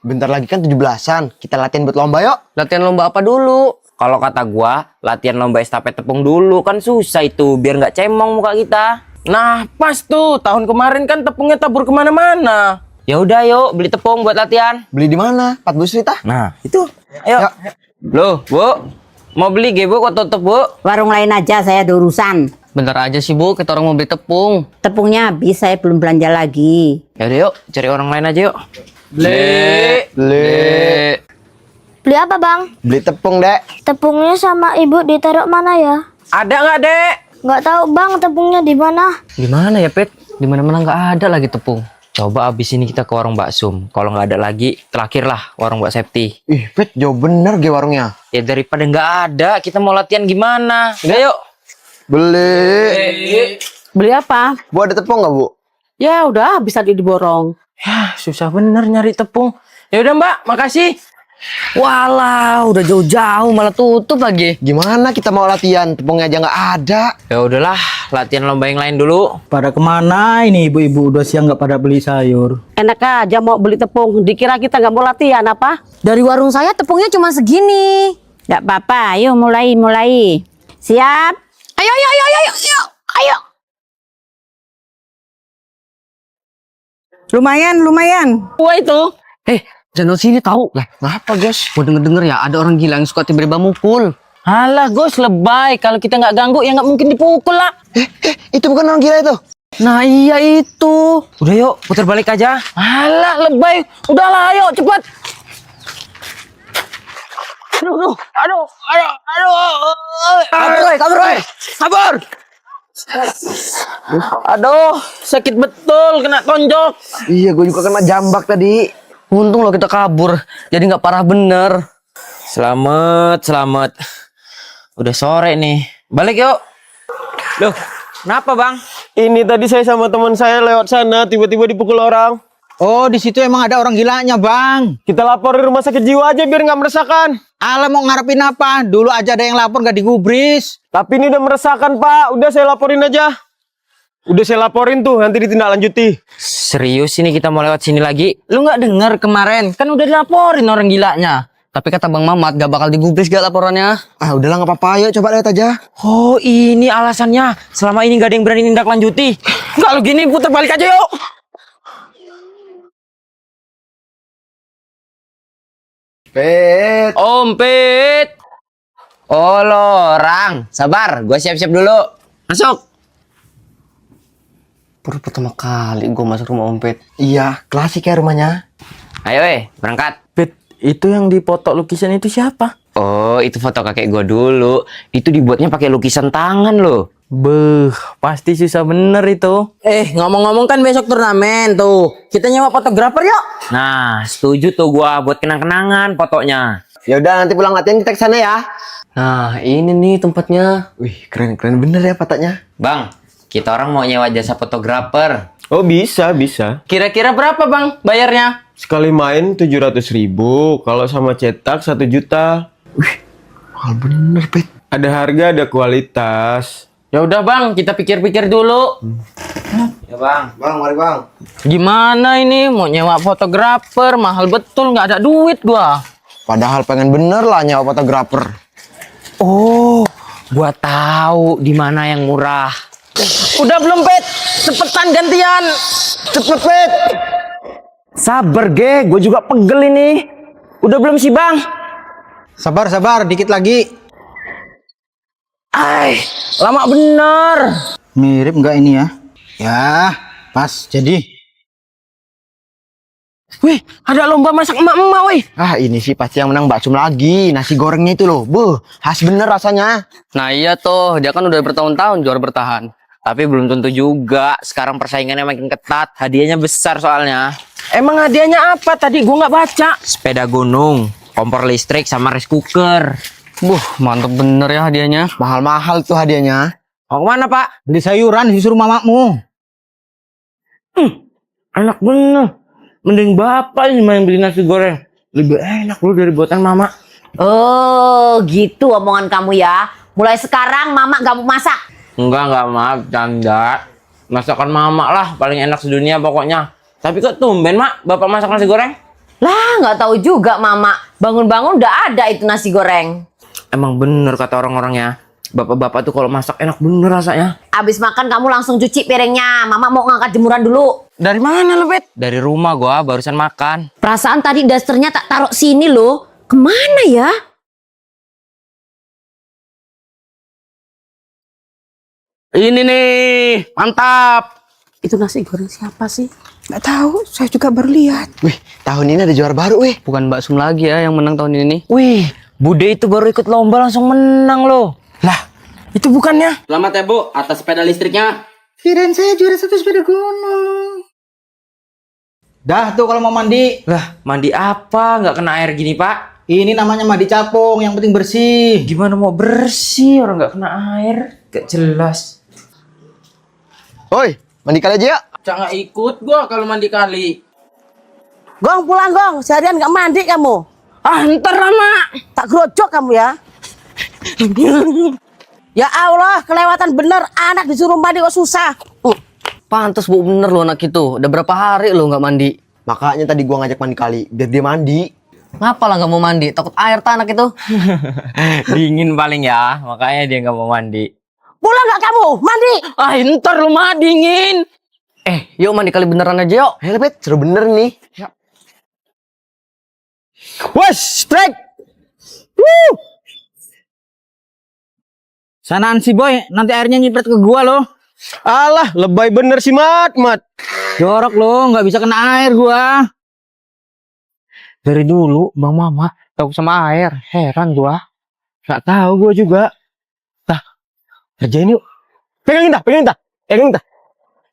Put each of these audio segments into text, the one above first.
Bentar lagi kan 17-an. Kita latihan buat lomba yuk. Latihan lomba apa dulu? Kalau kata gua, latihan lomba estafet tepung dulu. Kan susah itu, biar nggak cemong muka kita. Nah, pas tuh. Tahun kemarin kan tepungnya tabur kemana-mana. Ya udah yuk, beli tepung buat latihan. Beli di mana? 40 Rita. Nah, itu. Ayo. Ya. Loh, Bu. Mau beli Bu, kok tutup, Bu? Warung lain aja, saya ada urusan. Bentar aja sih Bu, kita orang mau beli tepung. Tepungnya habis, saya belum belanja lagi. Ya udah yuk, cari orang lain aja yuk. Beli apa bang? Beli tepung, Dek. Tepungnya sama ibu ditaruh mana ya? Ada nggak, Dek? Nggak tahu bang, tepungnya di mana? Di mana ya, Pet? Di mana-mana nggak ada lagi tepung. Coba abis ini kita ke warung Baksum. Kalau nggak ada lagi, terakhir lah warung Mbak Septi. Pet, jauh bener ge warungnya. Ya daripada nggak ada, kita mau latihan gimana? Udah yuk. Beli. Beli apa? Bu, ada tepung nggak, Bu? Ya udah, bisa diborong. Ya, susah bener nyari tepung. Ya udah Mbak, makasih. Walah, udah jauh-jauh malah tutup lagi. Gimana kita mau latihan? Tepungnya aja nggak ada. Ya udahlah, latihan lomba yang lain dulu. Pada kemana ini ibu-ibu udah siang nggak pada beli sayur? Enak aja mau beli tepung. Dikira kita nggak mau latihan apa? Dari warung saya tepungnya cuma segini. Nggak apa-apa, ayo mulai. Siap? Ayo. Lumayan. Wah itu. Jangan sini tahu. Lah, Ngapa, Gus? gua denger-denger ya ada orang gila yang suka tiba-tiba mukul. Alah, Gus, lebay. Kalau kita nggak ganggu, ya nggak mungkin dipukul lah. Itu bukan orang gila itu. Nah, iya itu. Udah yuk, putar balik aja. Alah, lebay. Udahlah, ayo, cepat. Aduh. Kabur, woy. Sabar. Aduh, sakit betul, kena tonjok. Iya, gue juga kena jambak tadi. Untung lo kita kabur, jadi nggak parah bener. Selamat. Udah sore nih. Balik yuk. Loh, kenapa bang? Ini tadi saya sama teman saya lewat sana, tiba-tiba dipukul orang. Oh, di situ emang ada orang gilanya, Bang. Kita lapor di rumah sakit jiwa aja biar nggak meresahkan. Alah mau ngarepin apa? Dulu aja ada yang lapor nggak digubris. Tapi ini udah meresahkan, Pak. Udah saya laporin aja. Udah saya laporin tuh, nanti ditindaklanjuti. Serius ini kita mau lewat sini lagi? Lu nggak denger kemarin? Kan udah dilaporin orang gilanya. Tapi kata Bang Mamat gak bakal digubris gak laporannya. Udahlah nggak apa-apa, yuk coba lihat aja. Oh, ini alasannya. Selama ini gak ada yang berani tindak lanjuti. Kalau gini putar balik aja yuk. Pet. Ompet. Oh, lorang. Sabar, gue siap-siap dulu. Masuk. Baru pertama kali gue masuk rumah Om Pet. Iya, klasik ya rumahnya. Ayo berangkat. Bet, itu yang dipoto lukisan itu siapa? Oh, itu foto kakek gue dulu. Itu dibuatnya pakai lukisan tangan loh. Beuh, pasti susah bener itu. Ngomong-ngomong kan besok turnamen tuh. Kita nyewa fotografer yuk. Nah, setuju tuh gua buat kenang-kenangan fotonya. Ya udah nanti pulang latihan kita ke sana ya. Nah, ini nih tempatnya. Wih, keren bener ya patoknya. Bang, kita orang mau nyewa jasa fotografer. Oh bisa. Kira-kira berapa Bang bayarnya? Sekali main 700.000. Kalau sama cetak 1 juta. Mahal bener, Pet. Ada harga, ada kualitas. Ya udah Bang, kita pikir-pikir dulu. Ya bang. Bang, mari bang. Gimana ini mau nyewa fotografer, mahal betul, nggak ada duit gua. Padahal pengen bener lah nyawa fotografer. Oh, gua tahu di mana yang murah. Udah belum Pet? Cepetan gantian. Cepet, Pet. Sabar ge, gue juga pegel ini. Udah belum sih bang? Sabar, dikit lagi. Lama bener. Mirip nggak ini ya? Ya, pas jadi. Wih, ada lomba masak emak-emak wih. Ini sih pasti yang menang Baksum lagi. Nasi gorengnya itu loh. Khas bener rasanya. Nah iya tuh, dia kan udah bertahun-tahun juara bertahan. Tapi belum tentu juga. Sekarang persaingannya makin ketat. Hadiahnya besar soalnya. Emang hadiahnya apa? Tadi gua nggak baca. Sepeda gunung, kompor listrik, sama rice cooker. Mantep bener ya hadiahnya. Mahal-mahal tuh hadiahnya. Mau kemana pak? Beli sayuran disuruh mamamu. Enak bener. Mending bapak sih main beli nasi goreng. Lebih enak loh dari buatan mama. Oh, gitu omongan kamu ya. Mulai sekarang mama gak mau masak. Enggak maaf, canda. Masakan mama lah, paling enak sedunia pokoknya. Tapi kok tumben mak, bapak masak nasi goreng? Lah, nggak tahu juga Mama. Bangun-bangun udah ada itu nasi goreng. Emang bener kata orang-orang ya. Bapak-bapak tuh kalau masak enak bener rasanya. Abis makan kamu langsung cuci piringnya. Mama mau ngangkat jemuran dulu. Dari mana lu, Bet? Dari rumah gua barusan makan. Perasaan tadi dasternya tak taruh sini loh. Kemana ya? Ini nih, mantap. Itu nasi goreng siapa sih? Nggak tahu, saya juga baru lihat. Wih, tahun ini ada juara baru, wih. Bukan Mbak Sum lagi ya yang menang tahun ini. Wih, Bude itu baru ikut lomba langsung menang loh. Lah, itu bukannya? Selamat ya, Bu, atas sepeda listriknya. Kirain saya juara 1 sepeda gunung. Dah tuh kalau mau mandi. Lah, mandi apa? Nggak kena air gini, Pak? Ini namanya mandi capung, yang penting bersih. Gimana mau bersih orang nggak kena air? Gak jelas. Woi, mandi kali aja ya. Jangan ikut gua kalau mandi kali. Gong pulang Gong, seharian nggak mandi kamu. Ah, ntar lah, Mak. Tak gerojok kamu ya. Ya Allah, kelewatan bener anak disuruh mandi kok susah. Pantes, Bu, bener lo anak itu. Udah berapa hari lo nggak mandi? Makanya tadi gua ngajak mandi kali, biar dia mandi. Ngapa lah nggak mau mandi? Takut air tanah itu. Dingin paling ya, makanya dia nggak mau mandi. Pulang nggak kamu? Mandi. Ah, ntar lu mah dingin. Yuk mandi kali beneran aja yuk. Ayo, Bet, seru bener nih. Wes, strike. Sanaan si Boy, nanti airnya nyiprat ke gua loh. Alah, lebay bener sih, Mat. Jorok loh, nggak bisa kena air gua. Dari dulu Bang Mama tahu sama air, heran gua. Gak tahu gua juga. Tah, kerjain yuk. Pegangin dah.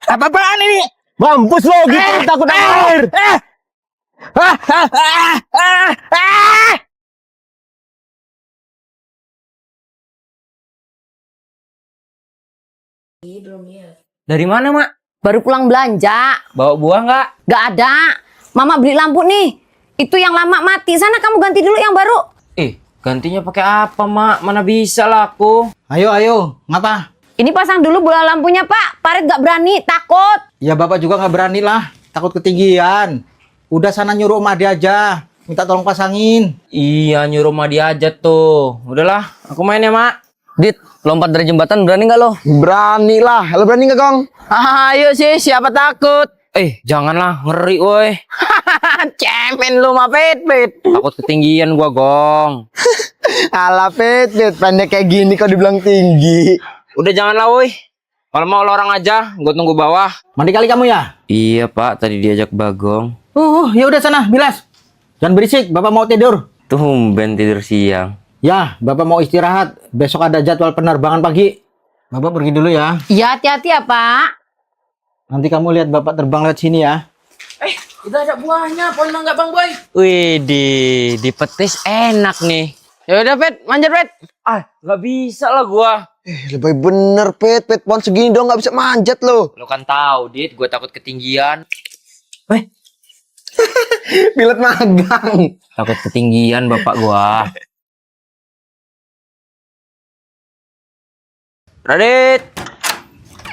Apa-apaan ini? Mampus lo gitu, takut air. Dari mana, Mak? Baru pulang belanja. Bawa buah nggak? Gak ada. Mama beli lampu nih. Itu yang lama mati. Sana kamu ganti dulu yang baru. Gantinya pakai apa, Mak? Mana bisa lah aku. Ayo, ngapa? Ini pasang dulu bola lampunya, Pak. Parit gak berani, takut. Ya bapak juga nggak berani lah, takut ketinggian. Udah sana nyuruh Madi aja, minta tolong pasangin. Iya, nyuruh mah dia aja tuh. Udahlah, aku main ya, Mak. Dit, lompat dari jembatan berani nggak lo? Berani lah. Lo berani nggak, Gong? Ayo sih, siapa takut? Janganlah, ngeri woi. Cemen lu mah, Pet. Takut ketinggian gua, Gong. Alah, Bet, pendek kayak gini kok dibilang tinggi. Udah janganlah woi. Kalau mau lorong aja, gua tunggu bawah. Mandi kali kamu ya? Iya, Pak, tadi diajak Bagong. Ya udah sana, bilas. Jangan berisik, bapak mau tidur. Tumben tidur siang. Ya, bapak mau istirahat. Besok ada jadwal penerbangan pagi. Bapak pergi dulu ya. Iya, hati-hati ya, Pak. Nanti kamu lihat bapak terbang lewat sini ya. Udah ada buahnya, pohon mangga Bang Boy. Wih, dipetis enak nih. Ya udah, Pet, manjat, Pet. Nggak bisa lah gua. Lebay bener, Pet. Pohon segini dong nggak bisa manjat lo. Lo kan tahu, Dit, gua takut ketinggian. Pilot magang. Takut ketinggian bapak gua. Radit.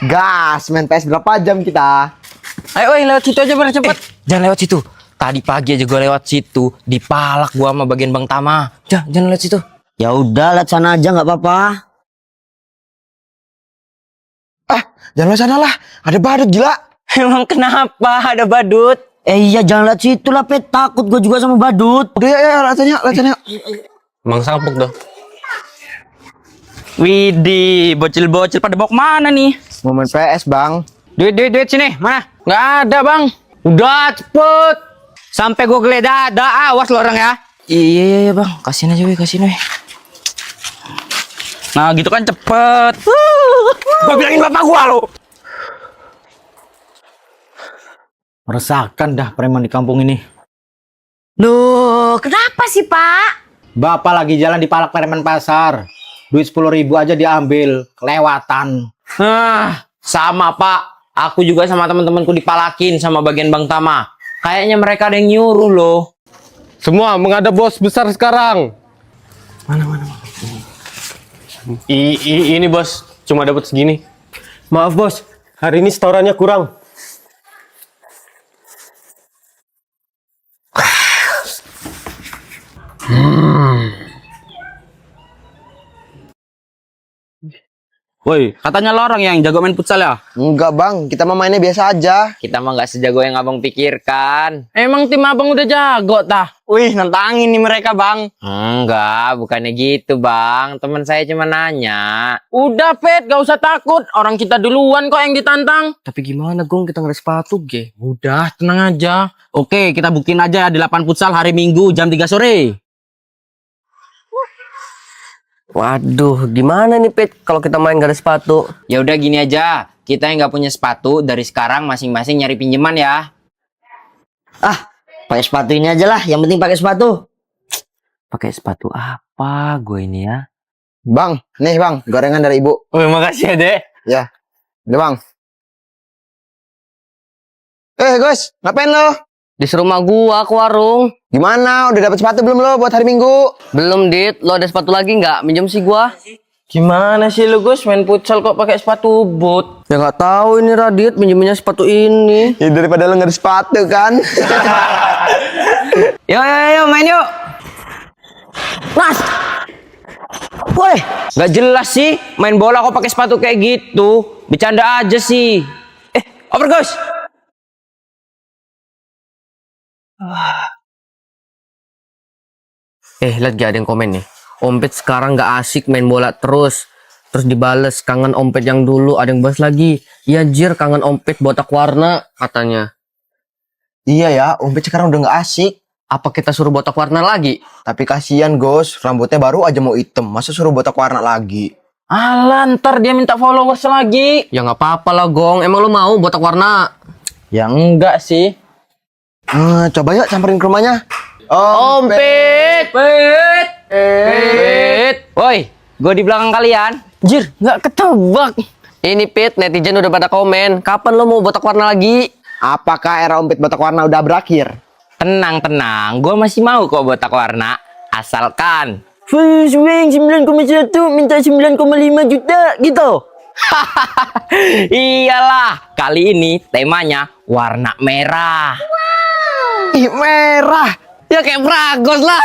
Gas, main PS berapa jam kita? Ayo, lewat situ aja biar cepet. Jangan lewat situ. Tadi pagi aja gua lewat situ, dipalak gua sama bagian Bang Tama. Jangan lewat situ. Ya udah, lihat sana aja nggak apa-apa. Jangan lo sana lah. Ada badut gila. Emang kenapa ada badut? Iya, jangan lihat situ lah, Pet. Takut gue juga sama badut. Udah ya, latihannya. Emang sampuk dah. Widih, bocil-bocil pada bawa kemana nih? Mau main PS, Bang. Duit sini, mana? Nggak ada, Bang. Udah, cepet. Sampai gue geledah, ada awas lo orang ya. Iya, Bang. Kasihin aja, kasihin. Nah, gitu kan cepet. Gua bilangin bapak gua lo. Meresahkan dah preman di kampung ini. Loh, kenapa sih, Pak? Bapak lagi jalan di palak preman pasar. Duit 10.000 aja diambil, kelewatan. Sama, Pak. Aku juga sama teman-temanku dipalakin sama bagian Bang Tama. Kayaknya mereka ada yang nyuruh loh. Semua menghadap bos besar sekarang. Mana? Ini bos, cuma dapat segini. Maaf bos, hari ini setorannya kurang. Woi, katanya lo orang yang jago main futsal ya? Enggak bang, kita mah mainnya biasa aja. Kita mah nggak sejago yang abang pikirkan. Emang tim abang udah jago tah? Wih, nantangin nih mereka bang. Enggak, bukannya gitu bang. Teman saya cuma nanya. Udah Pet, gak usah takut. Orang kita duluan kok yang ditantang. Tapi gimana Gong, kita nggak ada sepatu ge. Udah, tenang aja. Oke, kita buktiin aja di lapangan futsal hari Minggu jam 3 sore. Waduh, gimana nih Pit kalau kita main gak ada sepatu? Ya udah gini aja. Kita yang nggak punya sepatu dari sekarang masing-masing nyari pinjaman ya. Pakai sepatu ini aja lah, yang penting pakai sepatu. Pakai sepatu apa gue ini ya? Bang, nih bang, gorengan dari ibu. Oh, makasih ya, Dek. Ya, udah bang. Gus, ngapain lo? Disuruh rumah gua ke warung. Gimana? Udah dapet sepatu belum lo buat hari Minggu? Belum, Dit. Lo ada sepatu lagi nggak? Minjem sih gua. Gimana sih lu Gus main futsal kok pakai sepatu boot? Ya nggak tahu ini Radit minjeminnya sepatu ini. Ya daripada lo nggak ada sepatu kan? Yo, main yuk. Mas. Woi, Nggak jelas sih. Main bola kok pakai sepatu kayak gitu. Bercanda aja sih. Oper Gus. lihat gak ada yang komen nih. Ompet sekarang nggak asik main bola terus. Terus dibales kangen Ompet yang dulu, ada yang balas lagi. Iya Jir, kangen Ompet botak warna katanya. Iya ya, Umpet sekarang udah nggak asik. Apa kita suruh botak warna lagi? Tapi kasihan Gus, rambutnya baru aja mau hitam. Masa suruh botak warna lagi? Alah, ntar dia minta followers lagi. Ya nggak apa-apa lah Gong. Emang lu mau botak warna? Ya enggak sih. Coba yuk samperin ke rumahnya. Ompet. Pet. Woi, gue di belakang kalian. Jir, nggak ketebak. Ini Pit, netizen udah pada komen. Kapan lu mau botak warna lagi? Apakah era Umpet botak warna udah berakhir? Tenang. Gue masih mau kok botak warna. Asalkan. Swing 9,1 minta 9,5 juta gitu. Iyalah, kali ini temanya warna merah. Ih, merah. Ya kayak Pragos lah.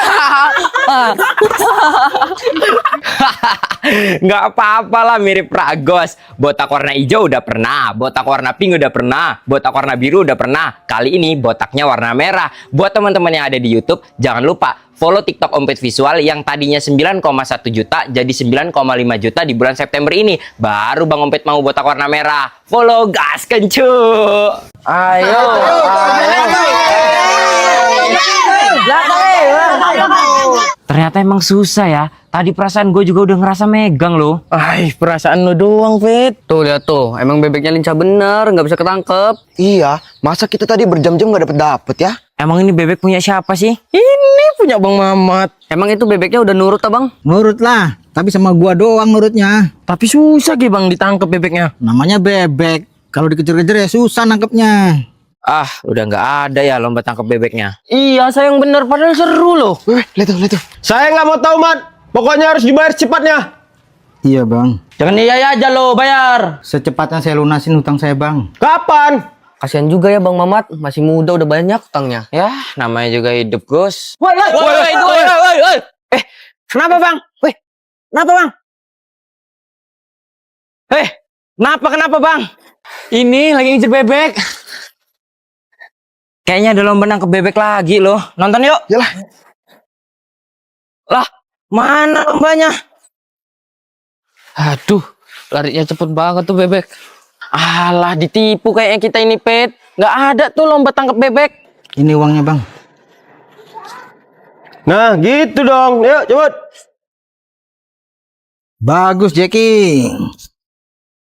Nggak apa-apa lah, mirip Pragos. Botak warna hijau udah pernah, botak warna pink udah pernah, botak warna biru udah pernah. Kali ini botaknya warna merah. Buat teman-teman yang ada di YouTube, jangan lupa follow TikTok Ompet Visual yang tadinya 9,1 juta jadi 9,5 juta di bulan September ini. Baru Bang Ompet mau botak warna merah. Follow gas kencu. Ayo. Ternyata emang susah ya. Tadi perasaan gue juga udah ngerasa megang loh. Perasaan lu doang, Fit. Tuh lihat tuh, emang bebeknya lincah bener, nggak bisa ketangkep. Iya, masa kita tadi berjam-jam nggak dapet ya? Emang ini bebek punya siapa sih? Ini punya Bang Mamat. Emang itu bebeknya udah nurut abang? Nurut lah, tapi sama gua doang nurutnya. Tapi susah ge Bang ditangkep bebeknya. Namanya bebek. Kalau dikejar-kejar ya susah nangkepnya. Udah nggak ada ya lomba tangkap bebeknya. Iya, sayang bener padahal seru loh. Wih, lihat tuh. Saya nggak mau tahu Mat. Pokoknya harus dibayar secepatnya. Iya bang. Jangan iya aja lo, bayar. Secepatnya saya lunasin hutang saya bang. Kapan? Kasihan juga ya Bang Mamat, masih muda udah banyak utangnya. Ya, namanya juga hidup, Gus. Woi. Kenapa, Bang? Kenapa, Bang? Kenapa, Bang? Ini lagi ngejar bebek. Kayaknya ada lomba nangkep bebek lagi loh. Nonton yuk. Yalah. Lah, mana lombanya? Aduh, larinya cepet banget tuh bebek. Alah, ditipu kayaknya kita ini, Pet. Nggak ada tuh lomba tangkap bebek. Ini uangnya bang. Nah, gitu dong. Yuk, cepet. Bagus Jackie.